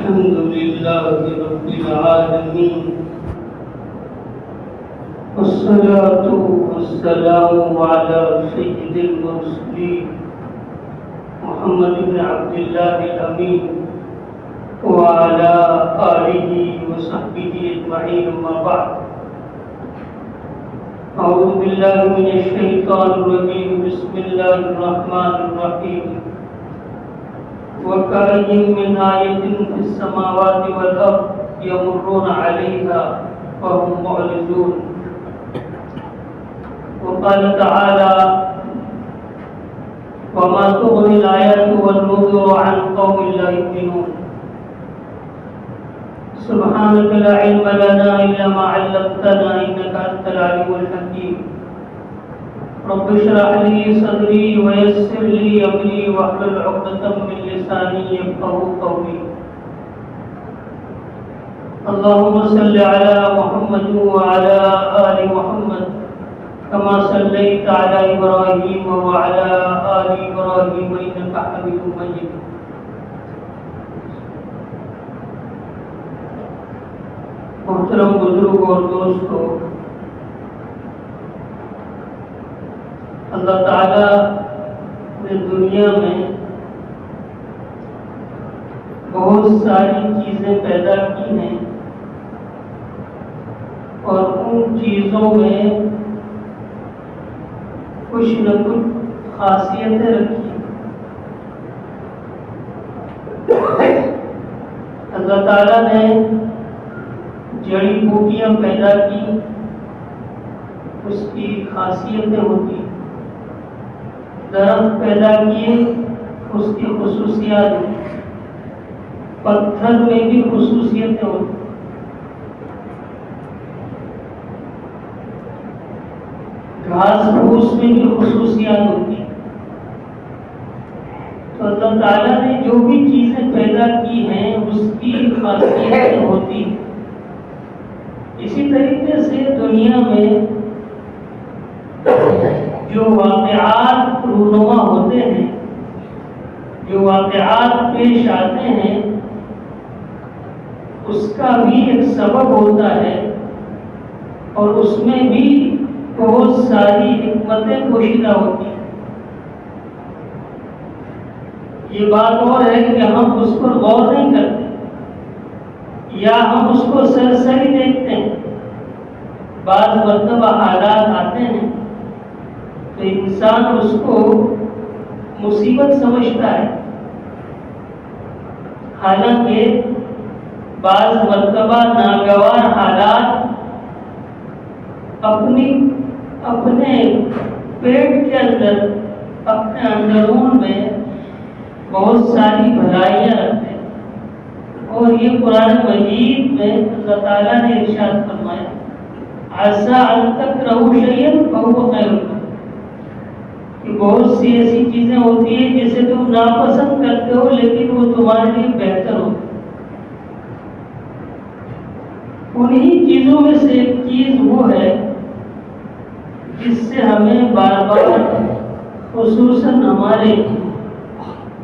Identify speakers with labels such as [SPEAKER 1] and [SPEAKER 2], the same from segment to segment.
[SPEAKER 1] الحمد لله رب العالمين والصلاة والسلام على سيد المرسلين محمد بن عبد الله الأمين وعلى آله وصحبه أجمعين أما بعد أعوذ بالله من الشيطان الرجيم بسم الله الرحمن الرحيم وكأين من آية في السماوات والأرض يمرون عليها وهم معرضون وقال تعالى وما تغني الآيات والنذر عن قوم لا يؤمنون سبحانك لا علم لنا إلا ما علمتنا إنك أنت العليم الحكيم رب اشرح لي صدري ويسر لي أمري واحلل عقدة من لساني يفقهوا قولي اللهم صل على محمد وعلى آل محمد كما صليت على إبراهيم وعلى آل إبراهيم إنك حميد مجيد محترم بزرگ اور دوستو، اللہ تعالیٰ نے دنیا میں بہت ساری چیزیں پیدا کی ہیں اور ان چیزوں میں کچھ نہ کچھ خاصیتیں رکھی ہیں۔ اللہ تعالیٰ نے جڑی بوٹیاں پیدا کی، اس کی خاصیتیں ہوتی، درخت پیدا کیے، اس کی خصوصیات ہوتی، پتھر میں بھی خصوصیتیں ہوتی، گھاس پھوس میں بھی خصوصیات ہوتی۔ تو اللہ تعالیٰ نے جو بھی چیزیں پیدا کی ہیں اس کی خاصیتیں ہوتی۔ اسی طریقے سے دنیا میں جو واقعات رونما ہوتے ہیں، جو واقعات پیش آتے ہیں، اس کا بھی ایک سبب ہوتا ہے اور اس میں بھی بہت ساری حکمتیں پوشیدہ ہوتی ہیں۔ یہ بات اور ہے کہ ہم اس پر غور نہیں کرتے یا ہم اس کو سرسری دیکھتے ہیں۔ بعض مرتبہ حالات آتے ہیں تو انسان اس کو مصیبت سمجھتا ہے، حالانکہ بعض مرتبہ ناگوار حالات اپنے پیٹ کے اندر، اپنے اندرون میں بہت ساری بھلائیاں رکھتے ہیں، اور یہ قرآن مجید میں اللہ تعالیٰ نے ارشاد فرمایا عَسَىٰ أَن تَكْرَهُوا شَيْئًا فَهُوَ خَيْرٌ لَكُمْ، کہ بہت سی ایسی چیزیں ہوتی ہیں جسے تم ناپسند کرتے ہو لیکن وہ تمہارے لیے بہتر ہوتی۔ انہی چیزوں میں سے ایک چیز وہ ہے جس سے ہمیں بار بار خصوصاً ہمارے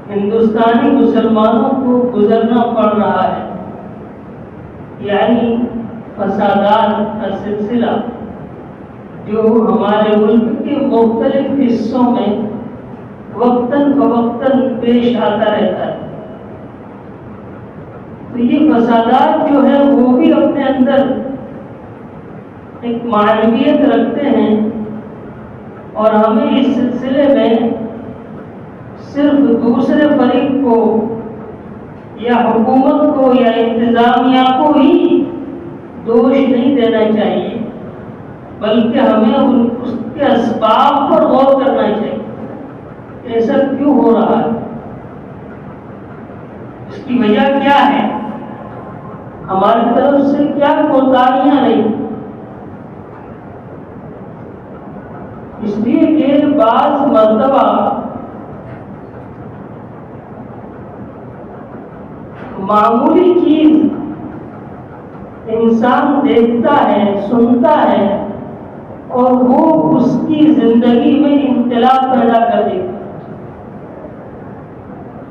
[SPEAKER 1] ہندوستانی مسلمانوں کو گزرنا پڑ رہا ہے، یعنی فسادات کا سلسلہ جو ہمارے ملک کے مختلف حصوں میں وقتاً فوقتاً پیش آتا رہتا ہے۔ تو یہ فسادات جو ہے وہ بھی اپنے اندر ایک معنویت رکھتے ہیں اور ہمیں اس سلسلے میں صرف دوسرے فریق کو یا حکومت کو یا انتظامیہ کو ہی دوش نہیں دینا چاہیے، بلکہ ہمیں اس کے اسباب پر غور کرنا چاہیے۔ ایسا کیوں ہو رہا ہے؟ اس کی وجہ کیا ہے؟ ہماری طرف سے کیا کوتاہیاں رہی؟ اس لیے کہ بعض مرتبہ معمولی چیز انسان دیکھتا ہے، سنتا ہے اور وہ اس کی زندگی میں انقلاب پیدا کر دیتی ہے،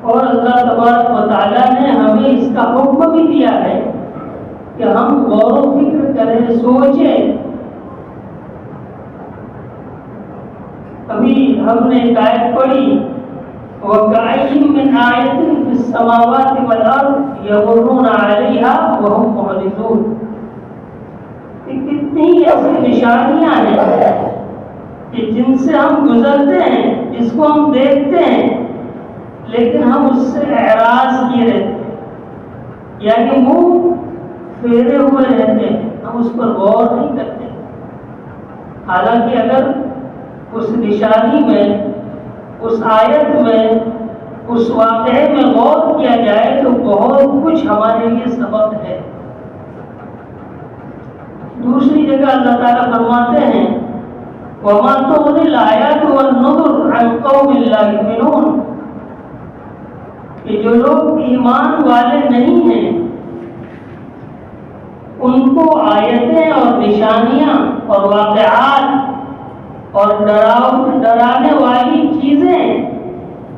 [SPEAKER 1] اور اللہ تبارک و تعالیٰ نے ہمیں اس کا حکم کہ ہم غور و فکر کریں، سوچیں. ابھی ہم نے ایک آیت پڑھی وَكَأَيٍّ مِّنْ آيَةٍ فِي السَّمَاوَاتِ وَالْأَرْضِ يَمُرُّونَ عَلَيْهَا وَهُمْ مُعْرِضُونَ. کتنی ایسی نشانیاں ہیں کہ جن سے ہم گزرتے ہیں، جس کو ہم دیکھتے ہیں، لیکن ہم اس سے اعراض کیے رہتے ہیں، یعنی منہ پھیرے ہوئے رہتے ہیں، ہم اس پر غور نہیں کرتے. حالانکہ اگر اس نشانی میں، اس آیت میں، اس واقعے میں غور کیا جائے تو بہت کچھ ہمارے لیے سبق ہے. دوسری جگہ اللہ تعالیٰ فرماتے ہیں وَمَا تُغْنِ الْآيَاتُ وَالنُّذُرُ عَنْ قَوْمٍ لَا يُؤْمِنُونَ، کہ جو لوگ ایمان والے نہیں ہیں ان کو آیتیں اور نشانیاں اور واقعات اور ڈرانے والی چیزیں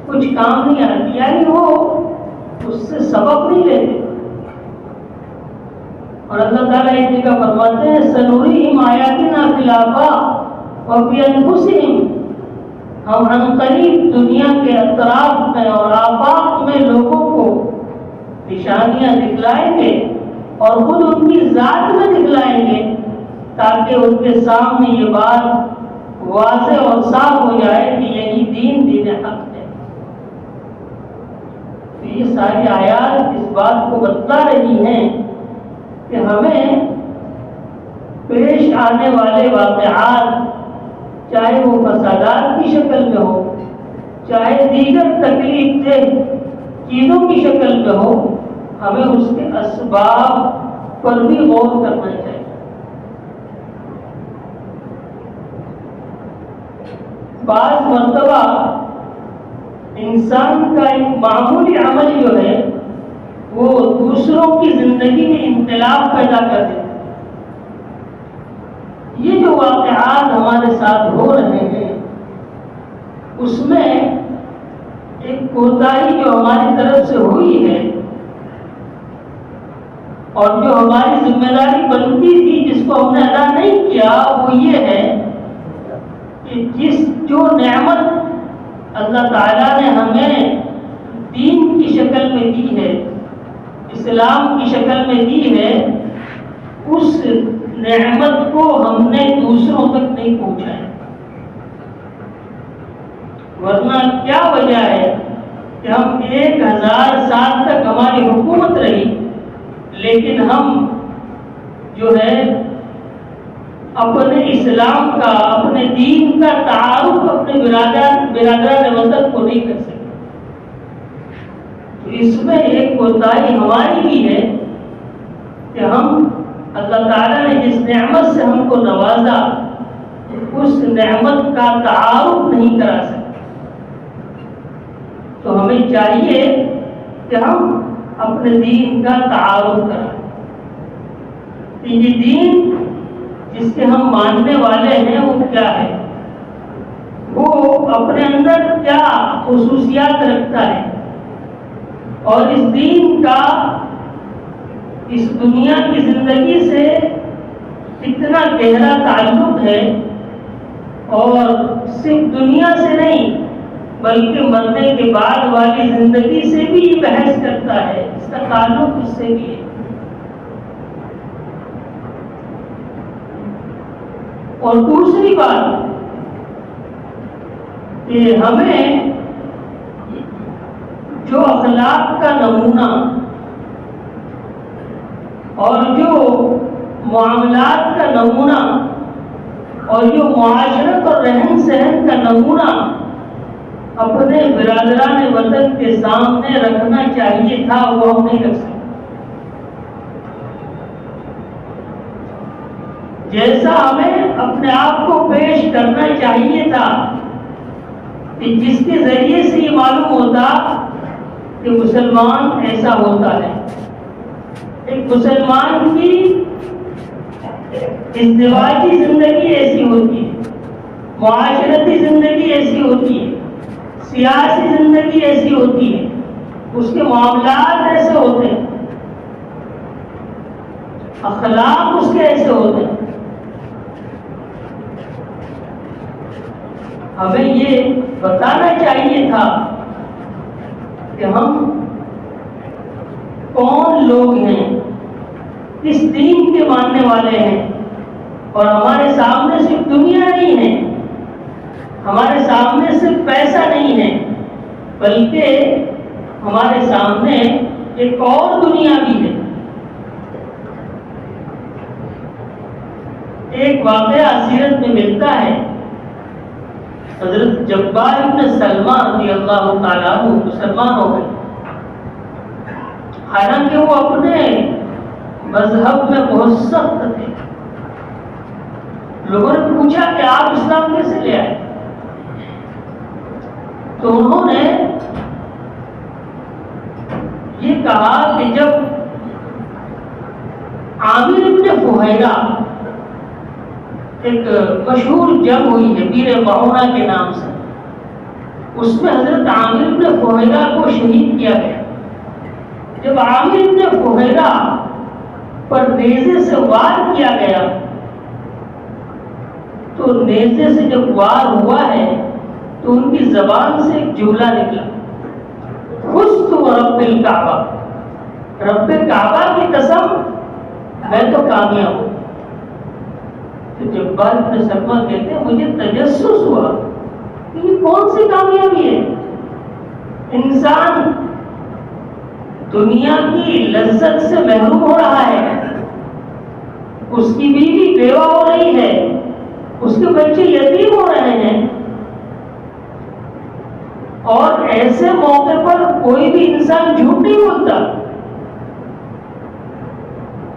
[SPEAKER 1] کچھ کام نہیں آتی، یعنی وہ اس سے سبق نہیں لیتے. اور اللہ تعالیٰ ایک جگہ فرماتے ہیں سَنُرِيهِمْ آيَاتِنَا فِي الْآفَاقِ وَفِي أَنفُسِهِمْ، ہم عنقریب دنیا کے اطراف میں اور آفاق میں لوگوں کو نشانیاں دکھلائیں گے اور خود ان کی ذات میں دکھلائیں گے تاکہ ان کے سامنے یہ بات واضح اور صاف ہو جائے کہ یہی دین حق ہے. تو یہ ساری آیات اس بات کو بتلا رہی ہیں کہ ہمیں پیش آنے والے واقعات، چاہے وہ فسادات کی شکل میں ہو، چاہے دیگر تکلیف دہ چیزوں کی شکل میں ہو، ہمیں اس کے اسباب پر بھی غور کرنا چاہیے. بعض مرتبہ انسان کا ایک معمولی عمل جو ہے وہ دوسروں کی زندگی میں انقلاب پیدا کر دیتا ہے. یہ جو واقعات ہمارے ساتھ ہو رہے ہیں اس میں ایک کوتاہی جو ہماری طرف سے ہوئی ہے اور جو ہماری ذمہ داری بنتی تھی جس کو ہم نے ادا نہیں کیا، وہ یہ ہے کہ جو نعمت اللہ تعالیٰ نے ہمیں دین کی شکل میں دی ہے، اسلام کی شکل میں دی ہے، اس نعمت کو ہم نے دوسروں تک نہیں پہنچایا. ورنہ کیا وجہ ہے کہ ہم 1000 سال تک ہماری حکومت رہی لیکن ہم جو ہے اپنے اسلام کا، اپنے دین کا تعارف اپنے برادران وطن کو نہیں کر سکتے. تو اس میں ایک کوتاہی ہماری بھی ہے کہ ہم اللہ تعالیٰ نے جس نعمت سے ہم کو نوازا اس نعمت کا تعارف نہیں کرا سکتے. تو ہمیں چاہیے کہ ہم اپنے دین کا تعارف کریں کہ یہ دین جس کے ہم ماننے والے ہیں وہ کیا ہے، وہ اپنے اندر کیا خصوصیات رکھتا ہے، اور اس دین کا اس دنیا کی زندگی سے کتنا گہرا تعلق ہے، اور صرف دنیا سے نہیں بلکہ مرنے کے بعد والی زندگی سے بھی یہ بحث کرتا ہے، اس کا تعلق اس سے بھی ہے. اور دوسری بات کہ ہمیں جو اخلاق کا نمونہ اور جو معاملات کا نمونہ اور جو معاشرت اور رہن سہن کا نمونہ اپنے برادران وطن کے سامنے رکھنا چاہیے تھا وہ ہم نہیں رکھ سکتے. جیسا ہمیں اپنے آپ کو پیش کرنا چاہیے تھا کہ جس کے ذریعے سے یہ معلوم ہوتا کہ مسلمان ایسا ہوتا ہے. ایک مسلمان کی ازدواجی زندگی ایسی ہوتی ہے، معاشرتی زندگی ایسی ہوتی ہے، سیاسی زندگی ایسی ہوتی ہے، اس کے معاملات ایسے ہوتے ہیں. اخلاق اس کے ایسے ہوتے ہیں. ہمیں یہ بتانا چاہیے تھا کہ ہم کون لوگ ہیں، کس دین کے ماننے والے ہیں، اور ہمارے سامنے صرف دنیا نہیں ہے، ہمارے سامنے صرف پیسہ نہیں ہے، بلکہ ہمارے سامنے ایک اور دنیا بھی ہے. ایک واقعہ سیرت میں ملتا ہے، حضرت جبار بن سلمان رضی اللہ تعالیٰ عنہ مسلمان ہو گئے. حالانکہ وہ اپنے مذہب میں بہت سخت تھے. لوگوں نے پوچھا کہ آپ اسلام کیسے لے آئے؟ تو انہوں نے یہ کہا کہ جب عامر ابن فہیرہ، ایک مشہور جنگ ہوئی ہے بیر معونہ کے نام سے، اس میں حضرت عامر ابن فہیرہ کو شہید کیا گیا. جب عامر ابن فہیرہ پر نیزے سے وار کیا گیا تو نیزے سے جب وار ہوا ہے تو ان کی زبان سے ایک جملہ نکلا، فزت ورب الکعبہ، رب کعبہ کی قسم میں تو کامیاب ہوں. تو جبار بن سلمان کہتے ہیں مجھے تجسس ہوا کہ یہ کون سی کامیابی ہے؟ انسان دنیا کی لذت سے محروم ہو رہا ہے، اس کی بیوی بیوہ ہو رہی ہے، اس کے بچے یتیم ہو رہے ہیں، اور ایسے موقع پر کوئی بھی انسان جھوٹ نہیں بولتا.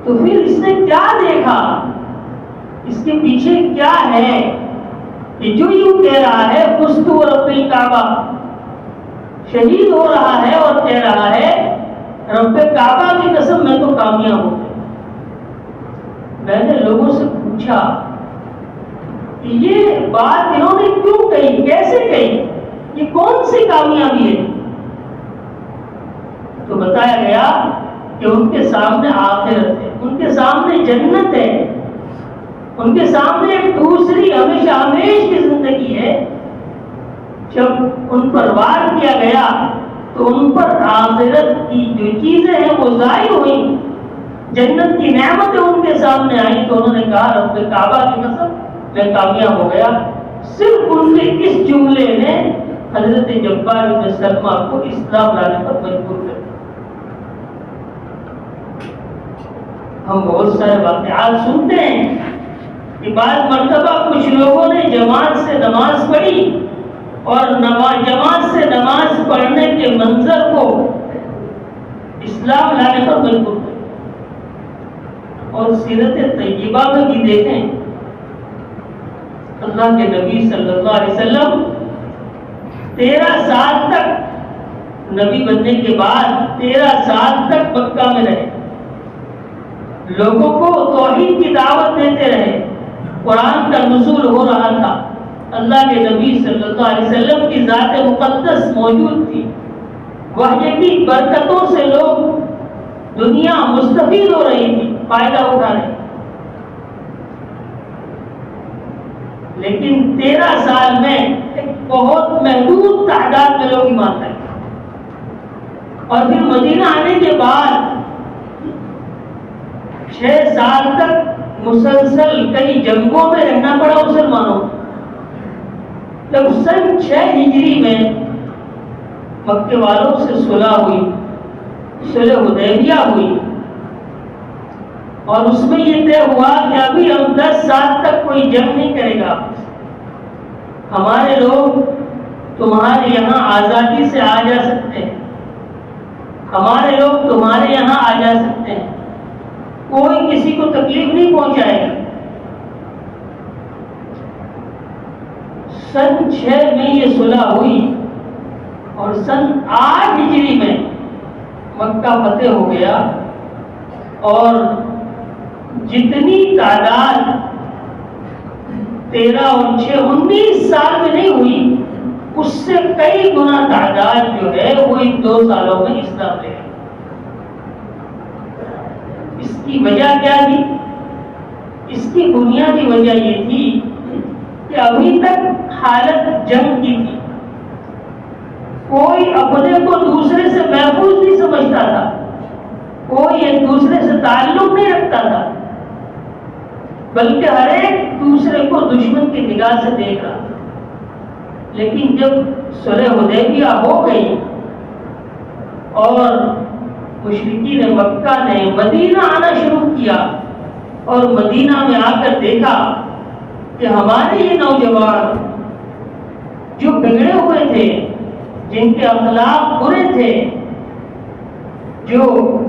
[SPEAKER 1] تو پھر اس نے کیا دیکھا، اس کے پیچھے کیا ہے کہ جو یوں کہہ رہا ہے فزت ورب الکعبہ، شہید ہو رہا ہے اور کہہ رہا ہے رب کعبہ کی قسم میں تو کامیاب ہوں. میں نے لوگوں سے پوچھا کہ یہ بات انہوں نے کیوں کہی، کیسے کہی، یہ کون سی کامیابی ہے؟ تو بتایا گیا کہ ان کے سامنے آخرت ہے، ان کے سامنے جنت ہے، ان کے سامنے ایک دوسری ہمیشہ ہمیش کی زندگی ہے. جب ان پر وار کیا گیا تو ان پر آخرت کی جو چیزیں ہیں وہ ظاہر ہوئیں، جنت کی نعمتیں ان کے سامنے آئیں، تو انہوں نے کہا رب کعبہ کی قسم میں کامیاب ہو گیا. صرف ان کے اس جملے نے حضرت جبار بن سلمان کو اسلام لانے پر مجبور کر دیا. ہم بہت سارے واقعات سنتے ہیں کہ بعض مرتبہ کچھ لوگوں نے جماعت سے نماز پڑھی اور جماعت سے نماز پڑھنے کے منظر کو اسلام لانے پر مجبور کر دیا. اور سیرت طیبہ میں بھی دیکھیں، اللہ کے نبی صلی اللہ علیہ وسلم 13 سال تک نبی بننے کے بعد 13 سال تک مکہ میں رہے، لوگوں کو توحید کی دعوت دیتے رہے. قرآن کا نزول ہو رہا تھا، اللہ کے نبی صلی اللہ علیہ وسلم کی ذات مقدس موجود تھی، وحی کی برکتوں سے لوگ دنیا مستفید ہو رہی تھی، فائدہ اٹھا رہے. لیکن 13 سال میں ایک بہت محدود تعداد میں لوگ ایمان لائے. اور پھر مدینہ آنے کے بعد 6 سال تک مسلسل کئی جنگوں میں رہنا پڑا مسلمانوں. جب سن 6 ہجری میں مکے والوں سے صلح ہوئی، صلح حدیبیہ ہوئی، اور اس میں یہ طے ہوا کہ ابھی ہم 10 سال تک کوئی جنگ نہیں کرے گا، ہمارے لوگ تمہارے یہاں آزادی سے آ جا سکتے ہیں، ہمارے لوگ تمہارے یہاں آ جا سکتے ہیں، کوئی کسی کو تکلیف نہیں پہنچائے گا. سن 6 میں یہ صلح ہوئی اور سن 8 ہجری میں مکہ فتح ہو گیا. اور جتنی تعداد 13 اور 6 19 سال میں نہیں ہوئی، اس سے کئی گنا تعداد جو ہے وہ ان 2 سالوں میں اسلام لے گئی. اس کی کی وجہ کیا تھی؟ اس کی بنیادی وجہ یہ تھی کہ ابھی تک حالت جنگ کی تھی، کوئی اپنے کو دوسرے سے محفوظ نہیں سمجھتا تھا، کوئی ایک دوسرے سے تعلق نہیں رکھتا تھا، بلکہ ہر ایک دوسرے کو دشمن کی نگاہ سے دیکھ رہا تھا۔ لیکن جب صلح حدیبیہ ہو گئی اور مشرکین مکہ نے مدینہ آنا شروع کیا اور مدینہ میں آ کر دیکھا کہ ہمارے یہ نوجوان جو بگڑے ہوئے تھے، جن کے اخلاق برے تھے، جو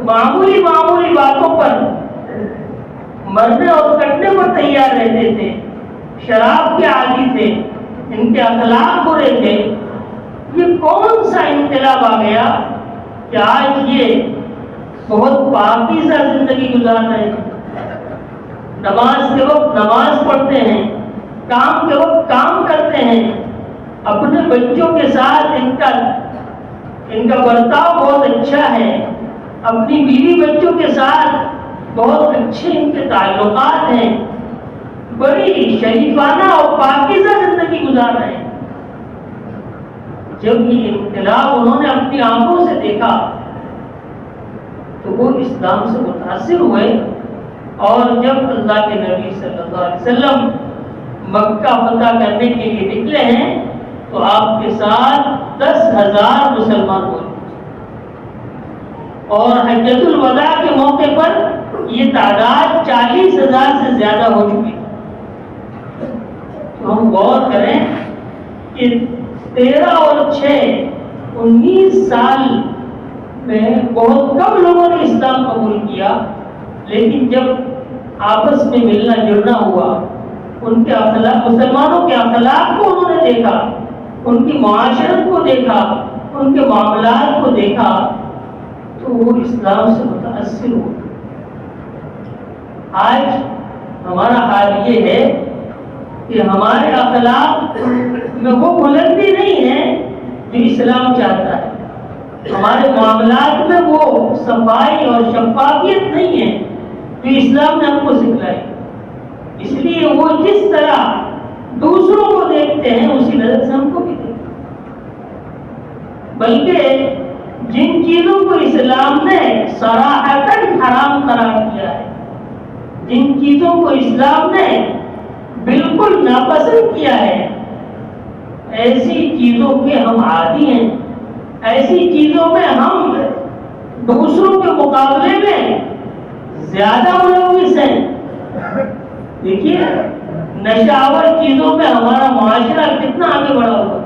[SPEAKER 1] معمولی باتوں پر مرنے اور کٹنے پر تیار رہتے تھے، شراب کے عادی تھے، ان کے اخلاق برے تھے، یہ کون سا انقلاب آ گیا کہ آج یہ بہت پاکیزہ زندگی گزار رہے ہیں، نماز کے وقت نماز پڑھتے ہیں، کام کے وقت کام کرتے ہیں، اپنے بچوں کے ساتھ ان کا برتاؤ بہت اچھا ہے، اپنی بیوی بچوں کے ساتھ بہت اچھے ان کے تعلقات ہیں، بڑی شریفانہ اور پاکیزہ زندگی گزار رہے ہیں۔ جب یہ انقلاب انہوں نے اپنی آنکھوں سے دیکھا تو وہ اسلام سے متاثر ہوئے، اور جب اللہ کے نبی صلی اللہ علیہ وسلم مکہ فتح کرنے کے لیے نکلے ہیں تو آپ کے ساتھ 10,000 مسلمان ہوئے، اور حجۃ الوداع کے موقع پر یہ تعداد 40,000 سے زیادہ ہو چکی۔ تو ہم غور کریں کہ 13 اور 6 19 سال میں بہت کم لوگوں نے اسلام قبول کیا، لیکن جب آپس میں ملنا جلنا ہوا، ان کے اخلاق، مسلمانوں کے اخلاق کو انہوں نے دیکھا، ان کی معاشرت کو دیکھا، ان کے معاملات کو دیکھا، تو وہ اسلام سے متاثر ہو۔ آج ہمارا حال یہ ہے کہ ہمارے اخلاق میں وہ بلندی نہیں ہے جو اسلام چاہتا ہے، ہمارے معاملات میں وہ صفائی اور شفافیت نہیں ہے جو اسلام نے ہم کو سکھلائی۔ اس لیے وہ جس طرح دوسروں کو دیکھتے ہیں اسی نظر سے ہم کو بھی دیکھتے ہیں، بلکہ جن چیزوں کو اسلام نے صراحتاً حرام قرار دیا ہے، جن چیزوں کو اسلام نے بالکل ناپسند کیا ہے، ایسی چیزوں کے ہم عادی ہیں، ایسی چیزوں میں ہم دوسروں کے مقابلے میں زیادہ ملوث ہیں۔ دیکھیے نشاور چیزوں میں ہمارا معاشرہ کتنا آگے بڑھا ہوا۔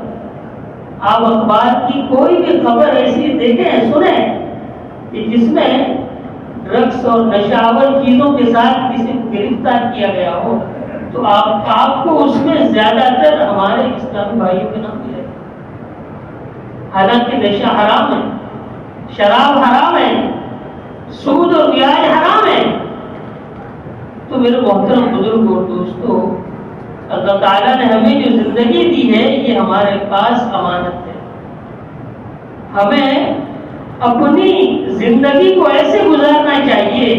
[SPEAKER 1] آپ اخبار کی کوئی بھی خبر ایسی دیکھیں سنیں کہ جس میں ڈرگس اور نشاور چیزوں کے ساتھ کسی کو گرفتار کیا گیا ہو، تو آپ کو اس میں زیادہ تر ہمارے اسلامی بھائیوں کے نام ملے۔ حالانکہ نشہ حرام ہے، شراب حرام ہے، سود اور بیاج حرام ہے۔ تو میرے محترم بزرگ اور دوستو، اللہ تعالیٰ نے ہمیں جو زندگی دی ہے یہ ہمارے پاس امانت ہے۔ ہمیں اپنی زندگی کو ایسے گزارنا چاہیے،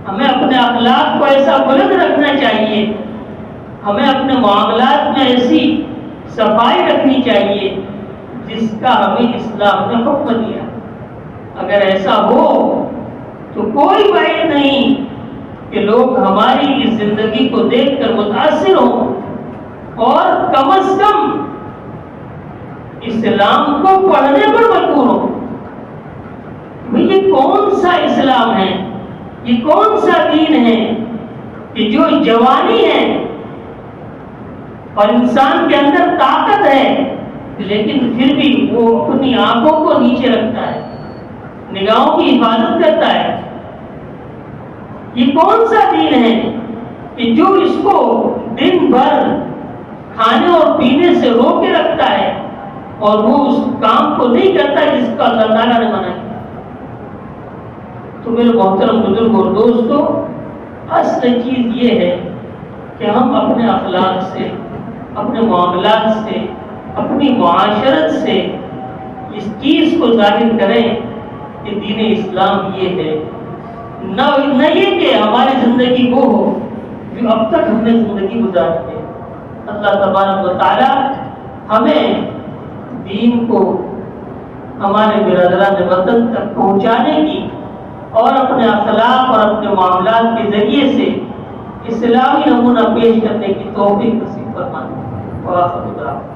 [SPEAKER 1] ہمیں اپنے اخلاق کو ایسا بلند رکھنا چاہیے، ہمیں اپنے معاملات میں ایسی صفائی رکھنی چاہیے جس کا ہمیں اسلام نے حکم دیا۔ اگر ایسا ہو تو کوئی بات نہیں کہ لوگ ہماری اس زندگی کو دیکھ کر متاثر ہوں اور کم از کم اسلام کو پڑھنے پر مجبور ہوں۔ یہ کون سا اسلام ہے، یہ کون سا دین ہے کہ جو جوانی ہے اور انسان کے اندر طاقت ہے، لیکن پھر بھی وہ اپنی آنکھوں کو نیچے رکھتا ہے، نگاہوں کی حفاظت کرتا ہے۔ یہ کون سا دین ہے کہ جو اس کو دن بھر کھانے اور پینے سے روک کے رکھتا ہے اور وہ اس کام کو نہیں کرتا جس کا اللہ تعالیٰ نے منع کیا۔ تو میرے محترم بزرگ اور دوستو، اصل چیز یہ ہے کہ ہم اپنے اخلاق سے، اپنے معاملات سے، اپنی معاشرت سے اس چیز کو ظاہر کریں کہ دین اسلام یہ ہے۔ نہ یہ کہ ہماری زندگی وہ ہو جو اب تک ہم نے زندگی گزاری ہے۔ اللہ تبارک و تعالی ہمیں دین کو ہمارے برادران وطن تک پہنچانے کی اور اپنے اخلاق اور اپنے معاملات کے ذریعے سے اسلامی نمونہ پیش کرنے کی توفیق نصیب فرمائے۔ وآخر دعوانا